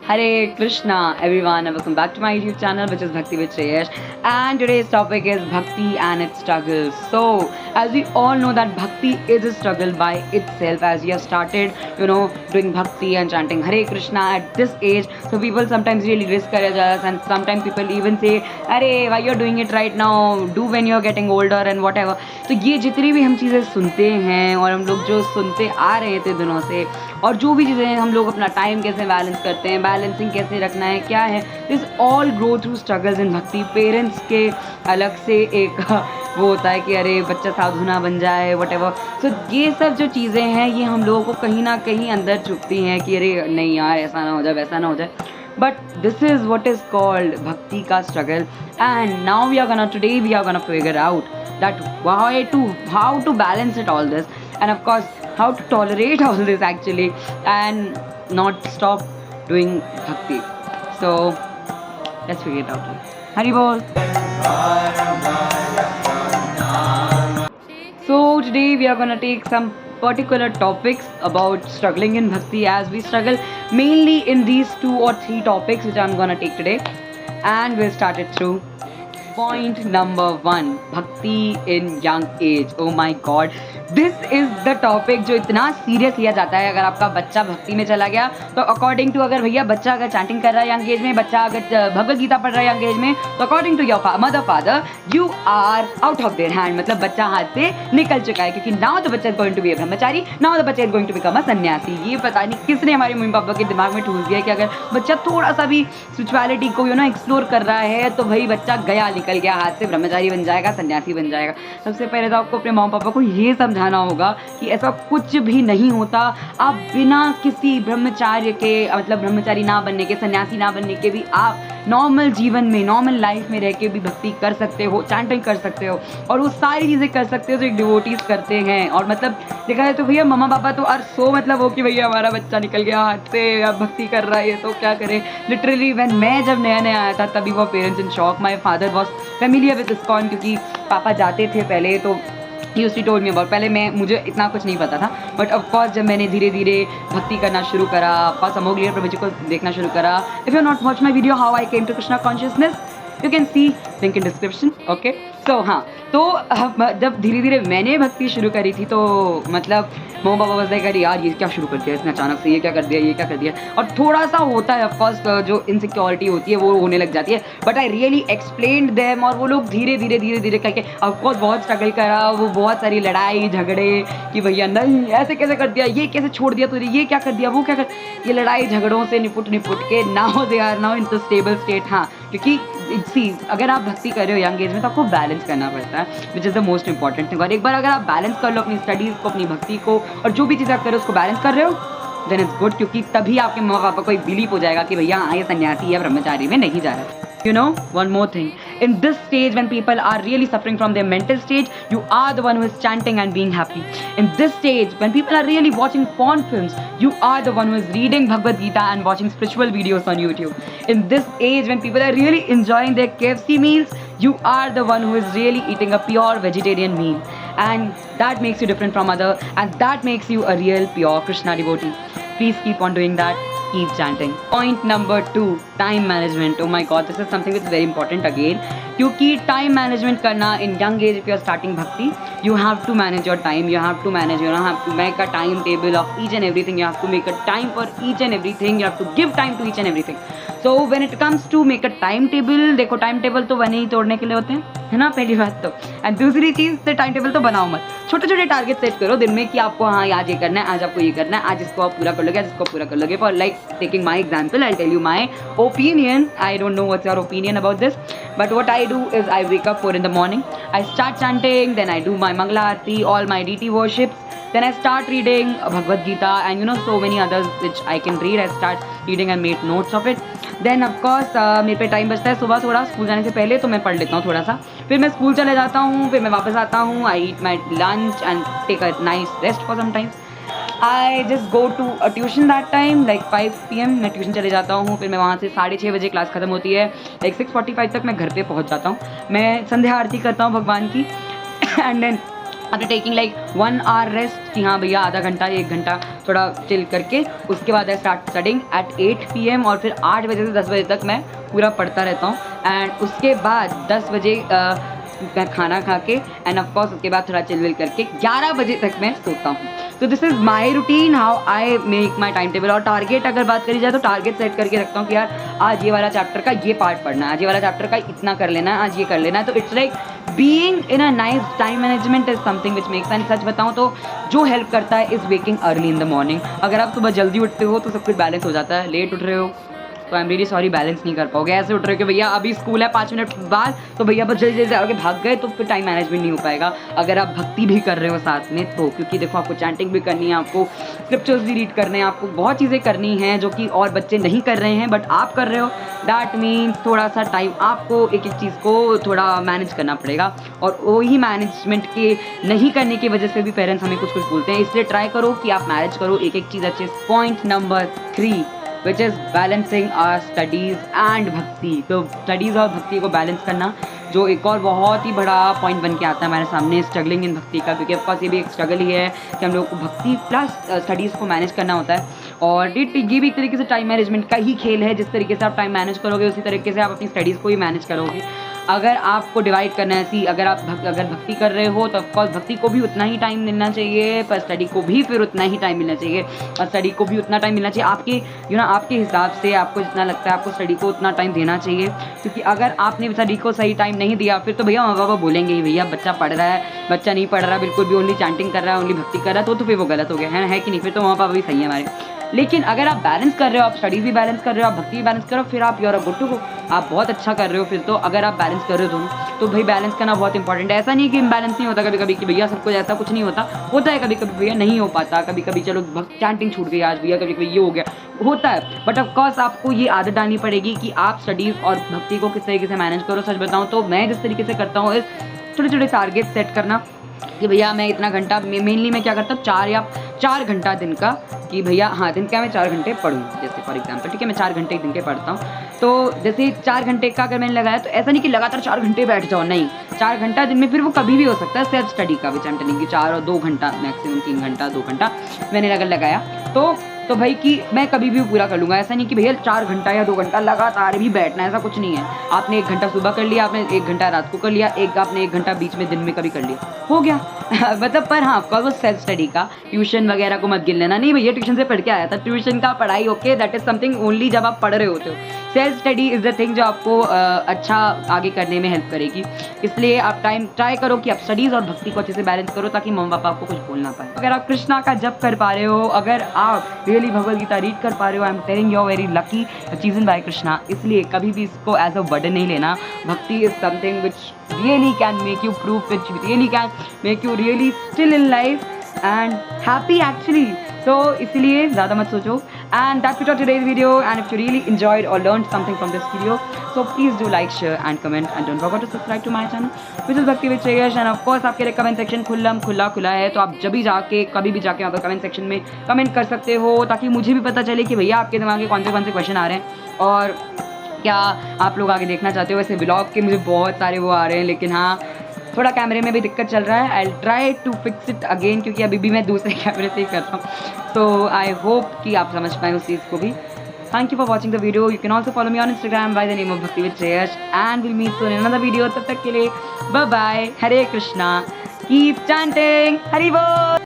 Hare Krishna, everyone, and welcome back to my YouTube channel, which is Bhakti with Shreyash. And today's topic is Bhakti and its struggles. So, as we all know that Bhakti is a struggle by itself, as we have started, doing Bhakti and chanting Hare Krishna at this age. So people sometimes really discourage us, and sometimes people even say, "Arey, why you're doing it right now? Do when you're getting older and whatever." तो ये जितनी भी हम चीज़ें सुनते हैं और हम लोग जो सुनते आ रहे थे दिनों से, और जो भी चीज़ें हम लोग अपना टाइम कैसे बैलेंस करते हैं, बैलेंसिंग कैसे रखना है, क्या है, this all grow through struggles in भक्ति। पेरेंट्स के अलग से एक वो होता है कि अरे बच्चा साधु ना बन जाए, वटेवर। सो ये सब जो चीज़ें हैं ये हम लोगों को कहीं ना कहीं अंदर चुभती हैं कि अरे नहीं यार, ऐसा ना हो जाए, वैसा ना हो जाए। But this is what is called Bhakti ka struggle, and now today we are gonna figure out that how to balance it all this, and of course how to tolerate all this actually, and not stop doing Bhakti. So let's figure it out. Hari Bol. So today we are gonna take some particular topics about struggling in Bhakti, as we struggle mainly in these 2 or 3 topics which I'm gonna take today, and we'll start it through point number 1, Bhakti in young age. Oh my God, this is the topic जो इतना serious लिया जाता है। अगर आपका बच्चा भक्ति में चला गया तो अकॉर्डिंग टू, अगर भैया बच्चा अगर चैंटिंग कर रहा है यंग एज में, बच्चा अगर भगवद गीता पढ़ रहा है यंग एज में, तो according to your mother father you are out of their hand, मतलब बच्चा हाथ से निकल चुका है, क्योंकि नाउ द बच्चा is going to be a brahmachari, now the बच्चा is going to become a sannyasi. ये पता नहीं किसने हमारे मम्मी पापा के दिमाग में ठूस दिया कि अगर बच्चा थोड़ा सा भी स्पिरिचुअलिटी को एक्सप्लोर कर रहा है तो भाई बच्चा गया, निकल गया हाथ से, ब्रह्मचारी बन जाएगा, सन्यासी बन जाएगा। सबसे पहले तो आपको अपने मम्मी पापा को ये समझाना होगा कि ऐसा कुछ भी नहीं होता। आप बिना किसी ब्रह्मचार्य के, मतलब ब्रह्मचारी ना बनने के, सन्यासी ना बनने के भी आप नॉर्मल जीवन में, नॉर्मल लाइफ में रह के भी भक्ति कर सकते हो, चैंटिंग कर सकते हो, और वो सारी चीज़ें कर सकते हो जो एक डिवोटीज करते हैं। और मतलब देखा जाए तो भैया मम्मा पापा तो मतलब हो कि भैया हमारा बच्चा निकल गया हाथ से, अब भक्ति कर रहा है तो क्या करें। लिटरली व्हेन मैं जब नया नया आया था तभी वो parents in shock. My father was familiar with ISKCON, क्योंकि पापा जाते थे पहले, तो use to told me about. पहले मुझे इतना कुछ नहीं पता था, बट ऑफकोर्स जब मैंने धीरे धीरे भक्ति करना शुरू करा, पास अमोघ प्रभु जी को देखना शुरू करा। If you not watch my video how I came to Krishna consciousness, you can see link in description, okay. So हाँ, तो जब धीरे धीरे मैंने भक्ति शुरू करी थी तो मतलब मम्मी पापा बस लाइक, अरे यार ये क्या शुरू कर दिया इसने अचानक से, ये क्या कर दिया, ये क्या कर दिया। और थोड़ा सा होता है ऑफकोर्स, जो इनसिक्योरिटी होती है वो होने लग जाती है, but I really explained them, और वो लोग धीरे धीरे करके ऑफकोर्स बहुत स्ट्रगल करा। वो बहुत सारी लड़ाई झगड़े कि भैया नहीं ऐसे कैसे कर दिया, ये कैसे छोड़ दिया तूने, ये क्या कर दिया, वो क्या कर, ये लड़ाई झगड़ों से निपुट के now they are now in the stable state. हाँ, क्योंकि सी अगर आप भक्ति कर रहे हो यंग एज में तो आपको बैलेंस करना पड़ता है, which is the most important thing. और एक बार अगर आप बैलेंस कर लो अपनी स्टडीज़ को, अपनी भक्ति को, और जो भी चीज़ आप कर रहे हो उसको बैलेंस कर रहे हो, देन इट्स गुड, क्योंकि तभी आपके मम्मा पापा को एक बिलीव हो जाएगा कि भैया हाँ ये सन्यासी या ब्रह्मचारी में नहीं जा रहा है। You know, one more thing. In this stage, when people are really suffering from their mental stage, you are the one who is chanting and being happy. In this stage, when people are really watching porn films, you are the one who is reading Bhagavad Gita and watching spiritual videos on YouTube. In this age, when people are really enjoying their KFC meals, you are the one who is really eating a pure vegetarian meal. And that makes you different from other, and that makes you a real pure Krishna devotee. Please keep on doing that. Keep chanting. Point number 2, time management. Oh my God, this is something which is very important again. क्योंकि time management करना in young age, if you are starting bhakti, you have to manage your time. You have to manage. You have to make a timetable of each and everything. You have to make a time for each and everything. You have to give time to each and everything. So when it comes to make a timetable, देखो timetable तो बने ही तोड़ने के लिए होते हैं, है ना, पहली बात तो। एंड दूसरी चीज़, तो टाइमटेबल तो बनाओ मत, छोटे छोटे टारगेट सेट करो दिन में कि आपको हाँ आज ये करना है, आज आपको ये करना है, आज इसको आप पूरा कर लोगे, आज इसको पूरा कर लोगे। For like taking my example, I tell you my opinion, I don't know what's your opinion about this, but what I do is I wake up 4 in the morning, I start chanting, then I do my Mangala Aarti, all my deity worships, then I start reading Bhagavad Gita and so many others which I can read. I start reading and make notes of it. Then of course मेरे पे time बचता है सुबह थोड़ा school जाने से पहले, तो मैं पढ़ लेता हूँ थोड़ा सा, फिर मैं स्कूल चले जाता हूँ, फिर मैं वापस आता हूँ, I eat my lunch and take a nice rest for some times. I just go to a tuition that time, like 5 PM मैं ट्यूशन चले जाता हूँ, फिर मैं वहाँ से 6:30 बजे क्लास खत्म होती है, लाइक 6:45 तक मैं घर पे पहुँच जाता हूँ। मैं संध्या आरती करता हूँ भगवान की, and then after taking like 1 hour rest, कि हाँ भैया आधा घंटा 1 घंटा थोड़ा चिल करके उसके बाद I start studying at 8 PM और फिर 8 बजे से 10 बजे तक मैं पूरा पढ़ता रहता हूँ। एंड उसके बाद 10 बजे मैं खाना खा के एंड ऑफकोर्स उसके बाद थोड़ा चिल विल करके 11 बजे तक मैं सोता हूँ। तो this is my routine, how I make my time table. और टारगेट अगर बात करी जाए तो टारगेट सेट करके रखता हूँ कि यार आज ये वाला चैप्टर का ये पार्ट पढ़ना है, आज ये वाला चैप्टर का इतना कर लेना है, आज ये कर लेना है। तो it's like being in a nice time management is something which makes, and such बताऊँ तो जो हेल्प करता है is waking early in the morning. अगर आप सुबह जल्दी उठते हो तो सब कुछ बैलेंस हो जाता है, लेट उठ रहे हो तो I am really sorry balance नहीं कर पाओगे। ऐसे उठ रहे हो कि भैया अभी स्कूल है 5 मिनट बाद, तो भैया बस जल्दी जल्दी आगे भाग गए तो फिर टाइम मैनेजमेंट नहीं हो पाएगा। अगर आप भक्ति भी कर रहे हो साथ में तो, क्योंकि देखो आपको चैंटिंग भी करनी है, आपको स्क्रिप्चर्स भी रीड करने हैं, आपको बहुत चीज़ें करनी हैं जो कि और बच्चे नहीं कर रहे हैं बट आप कर रहे हो। दैट मीन्स थोड़ा सा टाइम आपको एक एक चीज़ को थोड़ा मैनेज करना पड़ेगा, और वही मैनेजमेंट के नहीं करने की वजह से भी पेरेंट्स हमें कुछ कुछ बोलते हैं। इसलिए ट्राई करो कि आप मैनेज करो एक एक चीज़ अच्छे। Point number 3 which is balancing our studies and bhakti. तो स्टडीज़ और भक्ति को बैलेंस करना जो एक और बहुत ही बड़ा पॉइंट बन के आता है हमारे सामने, स्ट्रगलिंग इन भक्ति का, क्योंकि ऑफकोर्स ये भी एक स्ट्रगल ही है कि हम लोग को भक्ति प्लस स्टडीज़ को मैनेज करना होता है। और ये भी एक तरीके से टाइम मैनेजमेंट का ही खेल है। जिस तरीके से आप टाइम मैनेज करोगे उसी तरीके से आप अपनी स्टडीज़ को ही मैनेज करोगे। अगर आपको डिवाइड करना है, सी अगर आप अगर भक्ति कर रहे हो तो ऑफकोर्स भक्ति को भी उतना ही टाइम मिलना चाहिए, पर स्टडी को भी फिर उतना ही टाइम मिलना चाहिए, और स्टडी को भी उतना टाइम मिलना चाहिए आपके आपके हिसाब से। आपको जितना लगता है आपको स्टडी को उतना टाइम देना चाहिए, क्योंकि अगर आपने स्टडी को सही टाइम नहीं दिया फिर तो भैया माँ बाप बोलेंगे ही भैया बच्चा पढ़ रहा है, बच्चा नहीं पढ़ रहा बिल्कुल भी, ओनली चैंटिंग कर रहा है, ओनली भक्ति कर रहा है, तो फिर वो गलत हो गया है कि नहीं? फिर तो माँ बाप भी सही है हमारे। लेकिन अगर आप बैलेंस कर रहे हो, आप स्टडीज़ भी बैलेंस कर रहे हो, आप भक्ति भी बैलेंस कर रहे हो, फिर आप you're a good to go, आप बहुत अच्छा कर रहे हो। फिर तो अगर आप बैलेंस कर रहे हो दोनों, तो भाई बैलेंस करना बहुत इंपॉर्टेंट है। ऐसा नहीं कि इम्बैलेंस नहीं होता कभी कभी कि भैया सब कुछ, ऐसा कुछ नहीं होता है कभी कभी भैया नहीं हो पाता, कभी कभी चलो चैंटिंग छूट गई आज भैया, कभी कभी ये हो गया, होता है। बट ऑफकोर्स आपको ये आदत डालनी पड़ेगी कि आप स्टडीज़ और भक्ति को किस तरीके से मैनेज करो। सच बताऊँ तो मैं जिस तरीके से करता हूँ इस छोटे छोटे टारगेट सेट करना कि भैया मैं इतना घंटा, मेनली मैं क्या करता हूँ 4 घंटा दिन का, कि भैया हाँ दिन का मैं 4 घंटे पढ़ूँ, जैसे फॉर एग्जांपल ठीक है मैं 4 घंटे दिन के पढ़ता हूँ। तो जैसे 4 घंटे का अगर मैंने लगाया तो ऐसा नहीं कि लगातार 4 घंटे बैठ जाओ, नहीं, 4 घंटा दिन में फिर वो कभी भी हो सकता है सेल्फ स्टडी का, विच आई एम टेलिंग कि 4 और 2 घंटा मैक्सिमम 3 घंटा 2 घंटा मैंने अगर लगाया तो भाई कि मैं कभी भी पूरा कर लूँगा। ऐसा नहीं कि भैया 4 घंटा या 2 घंटा लगातार भी बैठना, ऐसा कुछ नहीं है। आपने 1 घंटा सुबह कर लिया, आपने 1 घंटा रात को कर लिया, आपने 1 घंटा बीच में दिन में कभी कर लिया, हो गया मतलब। पर हाँ ऑफकोर्स वो सेल्फ स्टडी का, ट्यूशन वगैरह को मत गिन लेना, नहीं भैया ट्यूशन से पढ़ के आया था, ट्यूशन का पढ़ाई okay, that is something only जब आप पढ़ रहे होते हो। Self study is the thing जो आपको अच्छा आगे करने में हेल्प करेगी। इसलिए आप ट्राई करो कि आप स्टडीज़ और भक्ति को अच्छे से बैलेंस करो, ताकि मम्मी पापा आपको कुछ बोल ना पाए। अगर आप कृष्णा का जप कर पा रहे हो, अगर आप रियली भगवद गीता रीड कर पा रहे हो, I am telling you are very lucky chosen by Krishna. इसलिए कभी भी इसको एज अ बर्डन नहीं लेना। भक्ति is something which really can make you proof, which really can make you really still in life and happy actually. तो इसलिए ज़्यादा मत सोचो। And that's it for today's video, and if you really enjoyed or learned something from this video, so please do like, share and comment, and don't forget to subscribe to my channel which is Bhakti with Shreyash। and of course आपके लिए comment section खुला है, तो आप जब भी जाके कभी भी जाके वहाँ पर कमेंट सेक्शन में कमेंट कर सकते हो, ताकि मुझे भी पता चले कि भैया आपके दिमाग में कौन से क्वेश्चन आ रहे हैं और क्या आप लोग आगे देखना चाहते हो। वैसे ब्लॉग के मुझे बहुत सारे वो आ रहे हैं, लेकिन हाँ थोड़ा कैमरे में भी दिक्कत चल रहा है। I try to fix it again, क्योंकि अभी भी मैं दूसरे कैमरे से ही कर रहा हूँ। तो आई होप कि आप समझ पाएँ उस चीज़ को भी। Thank you for watching the video. You can also follow me on Instagram by the name of Bhakti with Shreyas, and will meet soon in another video. तब तक के लिए bye bye, Hare Krishna, keep chanting, Hari बोल।